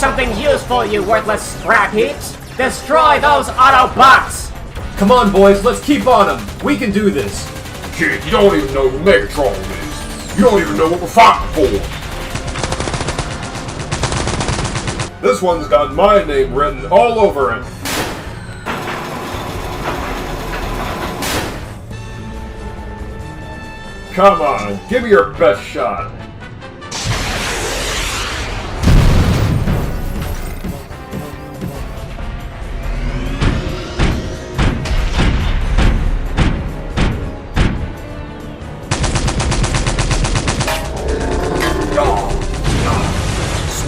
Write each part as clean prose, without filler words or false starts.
something useful, you worthless scrap heaps! Destroy those Autobots! Come on, boys, let's keep on them. We can do this. Kid, you don't even know who Megatron is. You don't even know what we're fighting for. This one's got my name written all over it. Come on, give me your best shot.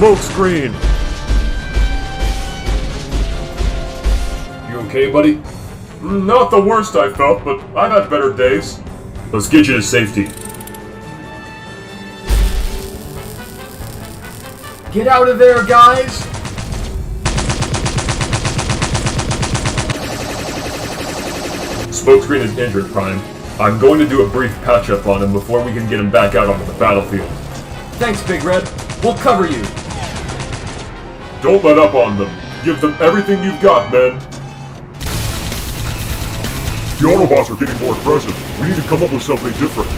Smoke screen! You okay, buddy? Not the worst I felt, but I've had better days. Let's get you to safety. Get out of there, guys! Smokescreen is injured, Prime. I'm going to do a brief patch-up on him before we can get him back out onto the battlefield. Thanks, Big Red. We'll cover you. Don't let up on them. Give them everything you've got, men. The Autobots are getting more aggressive. We need to come up with something different.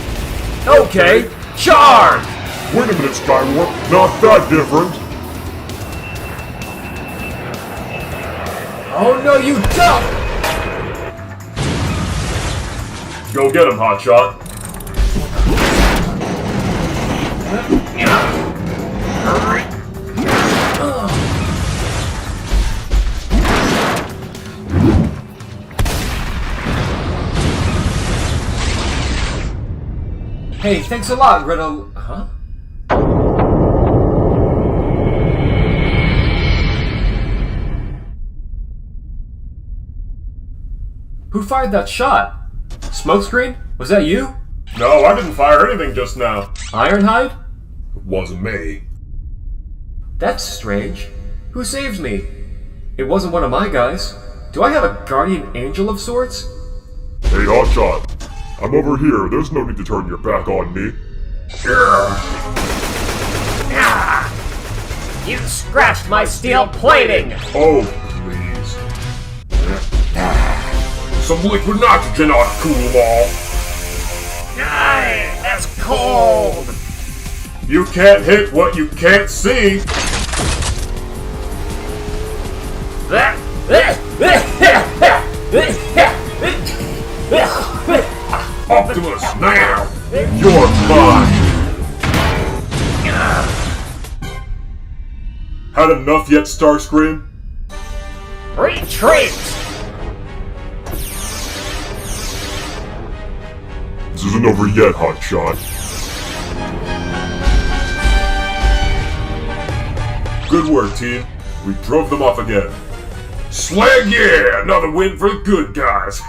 Okay, charge! Wait a minute, Skywarp. Not that different. Oh no, you don't! Go get him, Hotshot. Hey, thanks a lot, Riddle. Huh? Who fired that shot? Smokescreen? Was that you? No, I didn't fire anything just now. Ironhide? It wasn't me. That's strange. Who saved me? It wasn't one of my guys. Do I have a guardian angel of sorts? Hey, Hotshot. I'm over here. There's no need to turn your back on me. You scratched my steel plating! Oh, please. Some liquid nitrogen ought to cool them all. Aye, that's cold! You can't hit what you can't see. Optimus, now! You're mine. Had enough yet, Starscream? Retreat! This isn't over yet, Hotshot. Good work, team. We drove them off again. Slag yeah! Another win for the good guys!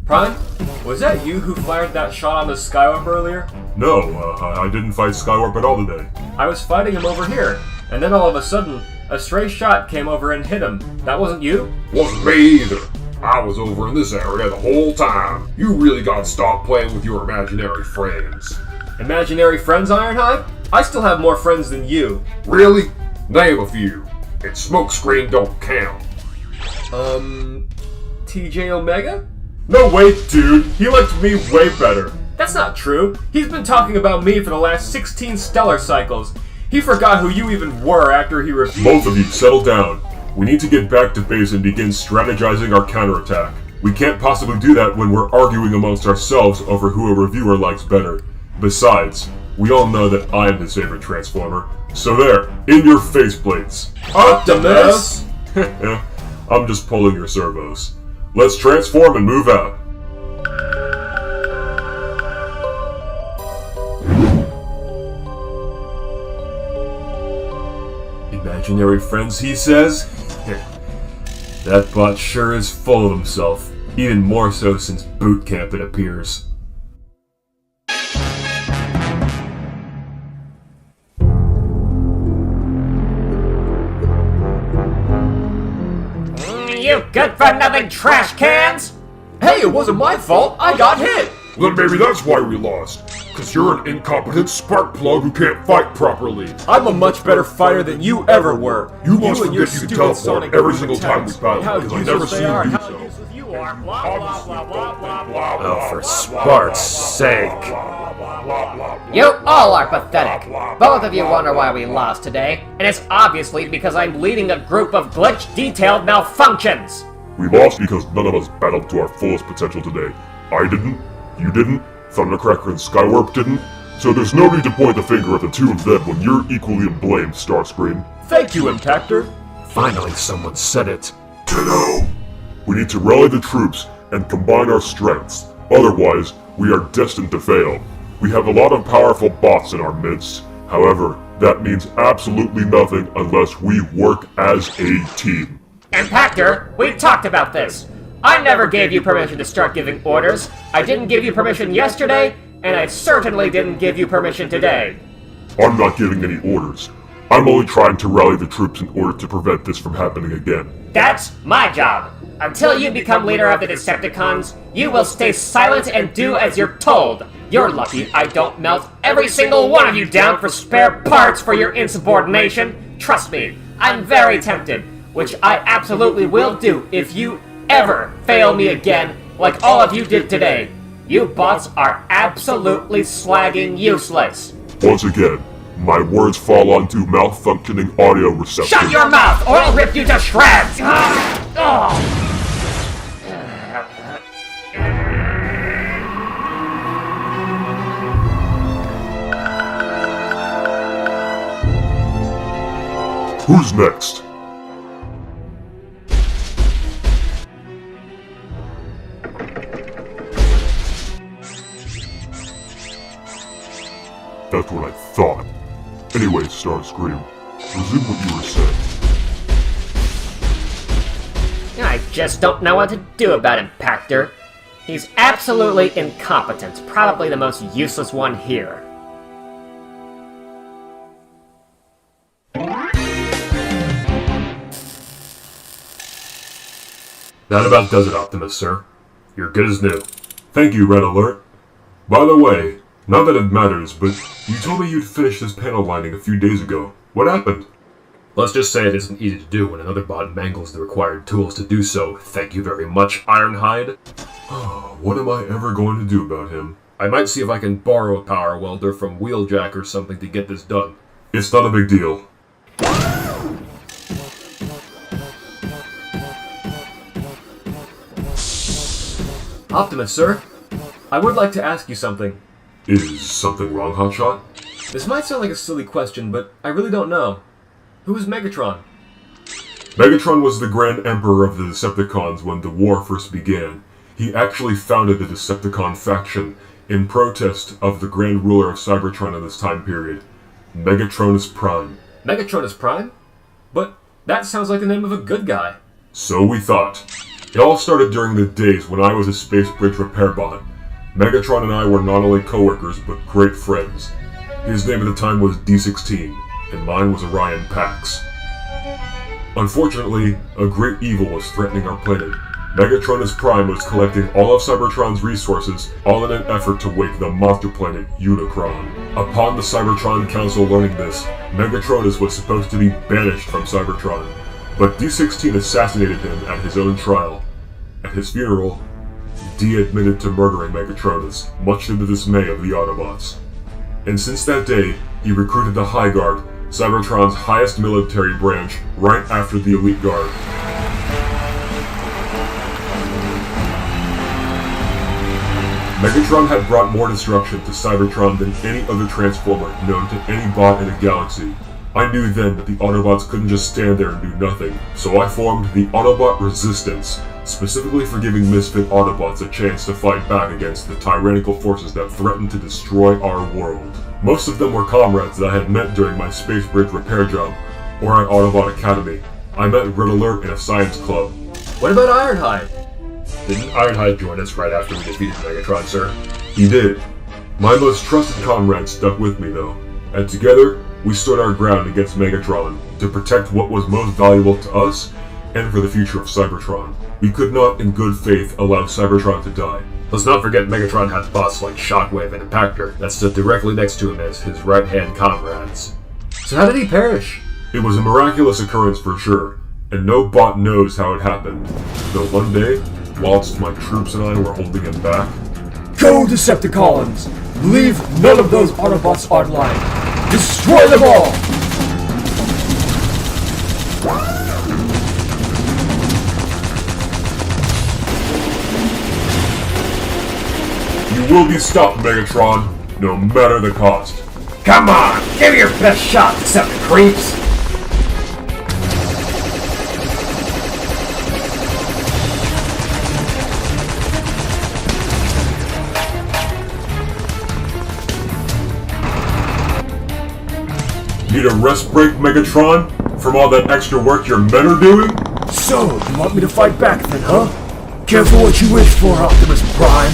Prime? Was that you who fired that shot on the Skywarp earlier? No, I didn't fight Skywarp at all today. I was fighting him over here, and then all of a sudden, a stray shot came over and hit him. That wasn't you? Wasn't me either. I was over in this area the whole time. You really gotta stop playing with your imaginary friends. Imaginary friends, Ironhide? I still have more friends than you. Really? Name a few. And Smokescreen don't count. TJ Omega? No, wait, dude. He liked me way better. That's not true. He's been talking about me for the last 16 stellar cycles. He forgot who you even were after he refused. Both of you, settle down. We need to get back to base and begin strategizing our counterattack. We can't possibly do that when we're arguing amongst ourselves over who a reviewer likes better. Besides, we all know that I am his favorite Transformer. So there, in your faceplates. Optimus! I'm just pulling your servos. Let's transform and move out. Imaginary friends, he says? That bot sure is full of himself. Even more so since boot camp, it appears. You good-for-nothing trash cans! Hey, it wasn't my fault. I got hit. Well, then maybe that's why we lost. Cause you're an incompetent spark plug who can't fight properly. I'm a much better fighter than you ever were. You must and your forget you can stupid teleport Sonic every single time we attacks. battle, How because I never useless see they are, you do how so. useless You are blah blah blah blah blah blah. Oh, for Spark's sake. You all are pathetic. Both of you wonder why we lost today, and it's obviously because I'm leading a group of glitch-detailed malfunctions. We lost because none of us battled to our fullest potential today. I didn't, you didn't, Thundercracker and Skywarp didn't, so there's no need to point the finger at the two of them when you're equally to blame, Starscream. Thank you, Impactor. Finally, someone said it. Ditto! We need to rally the troops and combine our strengths, otherwise we are destined to fail. We have a lot of powerful bots in our midst, however, that means absolutely nothing unless we work as a team. Impactor, we talked about this. I never gave you permission to start giving orders. I didn't give you permission yesterday, and I certainly didn't give you permission today. I'm not giving any orders. I'm only trying to rally the troops in order to prevent this from happening again. That's my job. Until you become leader of the Decepticons, you will stay silent and do as you're told. You're lucky I don't melt every single one of you down for spare parts for your insubordination. Trust me, I'm very tempted, which I absolutely will do if you ever fail me again like all of you did today. You bots are absolutely slagging useless. Once again, my words fall onto malfunctioning audio receptors. Shut your mouth or I'll rip you to shreds! Who's next? That's what I thought. Anyway, Starscream, resume what you were saying. I just don't know what to do about Impactor. He's absolutely incompetent, probably the most useless one here. That about does it, Optimus, sir. You're good as new. Thank you, Red Alert. By the way, not that it matters, but you told me you'd finished this panel lining a few days ago. What happened? Let's just say it isn't easy to do when another bot mangles the required tools to do so. Thank you very much, Ironhide. What am I ever going to do about him? I might see if I can borrow a power welder from Wheeljack or something to get this done. It's not a big deal. Optimus, sir, I would like to ask you something. Is something wrong, Hotshot? This might sound like a silly question, but I really don't know. Who is Megatron? Megatron was the Grand Emperor of the Decepticons when the war first began. He actually founded the Decepticon faction in protest of the Grand Ruler of Cybertron in this time period, Megatronus Prime. Megatronus Prime? But that sounds like the name of a good guy. So we thought. It all started during the days when I was a space bridge repair bot. Megatron and I were not only co-workers, but great friends. His name at the time was D16, and mine was Orion Pax. Unfortunately, a great evil was threatening our planet. Megatronus Prime was collecting all of Cybertron's resources, all in an effort to wake the monster planet Unicron. Upon the Cybertron Council learning this, Megatronus was supposed to be banished from Cybertron, but D16 assassinated him at his own trial. At his funeral, D admitted to murdering Megatronus, much to the dismay of the Autobots. And since that day, he recruited the High Guard, Cybertron's highest military branch, right after the Elite Guard. Megatron had brought more destruction to Cybertron than any other Transformer known to any bot in the galaxy. I knew then that the Autobots couldn't just stand there and do nothing, so I formed the Autobot Resistance, specifically for giving misfit Autobots a chance to fight back against the tyrannical forces that threatened to destroy our world. Most of them were comrades that I had met during my space bridge repair job, or at Autobot Academy. I met Red Alert in a science club. What about Ironhide? Didn't Ironhide join us right after we defeated Megatron, sir? He did. My most trusted comrade stuck with me though, and together, we stood our ground against Megatron to protect what was most valuable to us and for the future of Cybertron. We could not, in good faith, allow Cybertron to die. Let's not forget Megatron had bots like Shockwave and Impactor that stood directly next to him as his right-hand comrades. So how did he perish? It was a miraculous occurrence for sure, and no bot knows how it happened. Though one day, whilst my troops and I were holding him back... Go, Decepticons! Leave none of those Autobots online! Destroy them all! You will be stopped, Megatron, no matter the cost. Come on! Give me your best shot, Decepticon creeps! Need a rest break, Megatron? From all that extra work your men are doing? So, you want me to fight back then, huh? Careful what you wish for, Optimus Prime!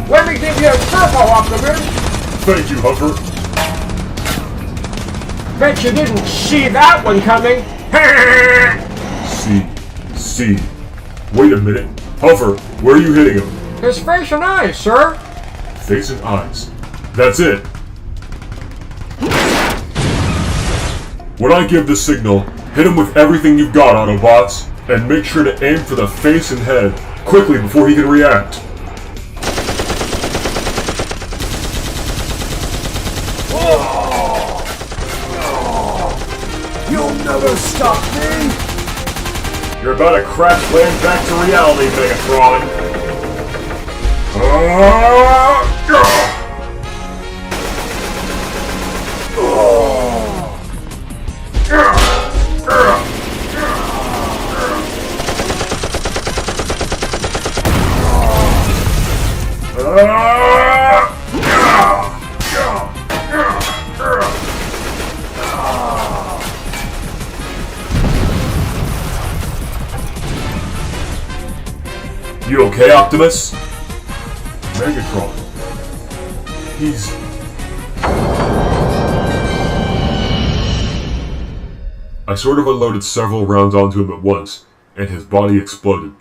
Let me give you a turbo, Optimus! Thank you, Huffer. Bet you didn't see that one coming! See. Wait a minute. Huffer, where are you hitting him? His face and eyes, sir! Face and eyes. That's it. When I give the signal, hit him with everything you've got, Autobots, and make sure to aim for the face and head, quickly before he can react. You'll never stop me! You're about to crash land back to reality, Megatron. You okay, Optimus? Megatron. He's... I sort of unloaded several rounds onto him at once, and his body exploded.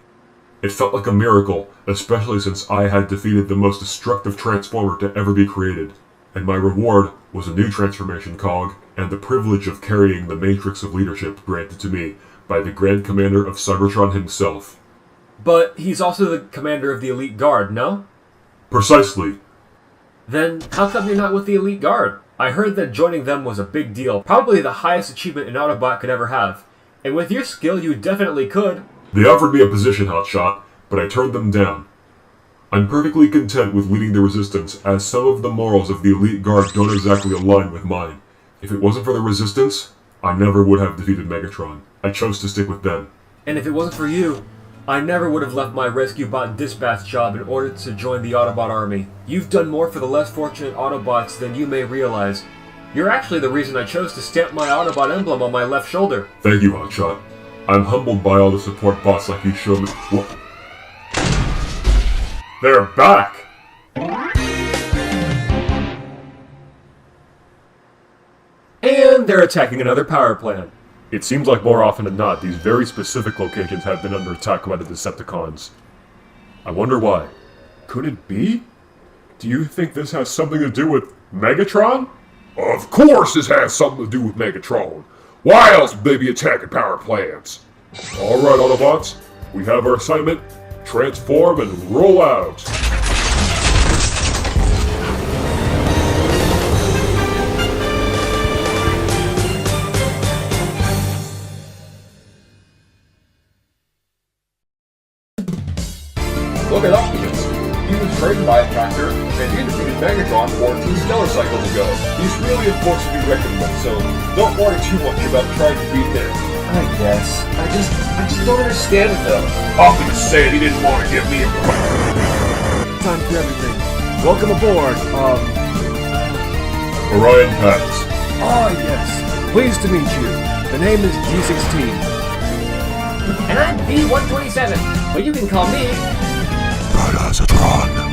It felt like a miracle, especially since I had defeated the most destructive Transformer to ever be created, and my reward was a new transformation cog and the privilege of carrying the Matrix of Leadership granted to me by the Grand Commander of Cybertron himself. But he's also the commander of the Elite Guard, no? Precisely. Then how come you're not with the Elite Guard? I heard that joining them was a big deal, probably the highest achievement an Autobot could ever have. And with your skill, you definitely could. They offered me a position, Hotshot, but I turned them down. I'm perfectly content with leading the Resistance, as some of the morals of the Elite Guard don't exactly align with mine. If it wasn't for the Resistance, I never would have defeated Megatron. I chose to stick with them. And if it wasn't for you, I never would have left my Rescue Bot dispatch job in order to join the Autobot army. You've done more for the less fortunate Autobots than you may realize. You're actually the reason I chose to stamp my Autobot emblem on my left shoulder. Thank you, Hotshot. I'm humbled by all the support bots like you showed me. What? They're back! And they're attacking another power plant. It seems like more often than not, these very specific locations have been under attack by the Decepticons. I wonder why. Could it be? Do you think this has something to do with Megatron? Of course this has something to do with Megatron. Why else would they be attacking power plants? Alright, Autobots. We have our assignment. Transform and roll out. Look at Optimus. He was trained by a tractor, and he defeated Megatron 14 stellar cycles ago. He's really a force to be reckoned with, so don't worry too much about trying to beat him. I guess. I just don't understand it though. Optimus said he didn't want to give me a Time for everything. Welcome aboard, Orion Pax. Ah, yes. Pleased to meet you. The name is D16. And I'm B127, but you can call me... Megatron.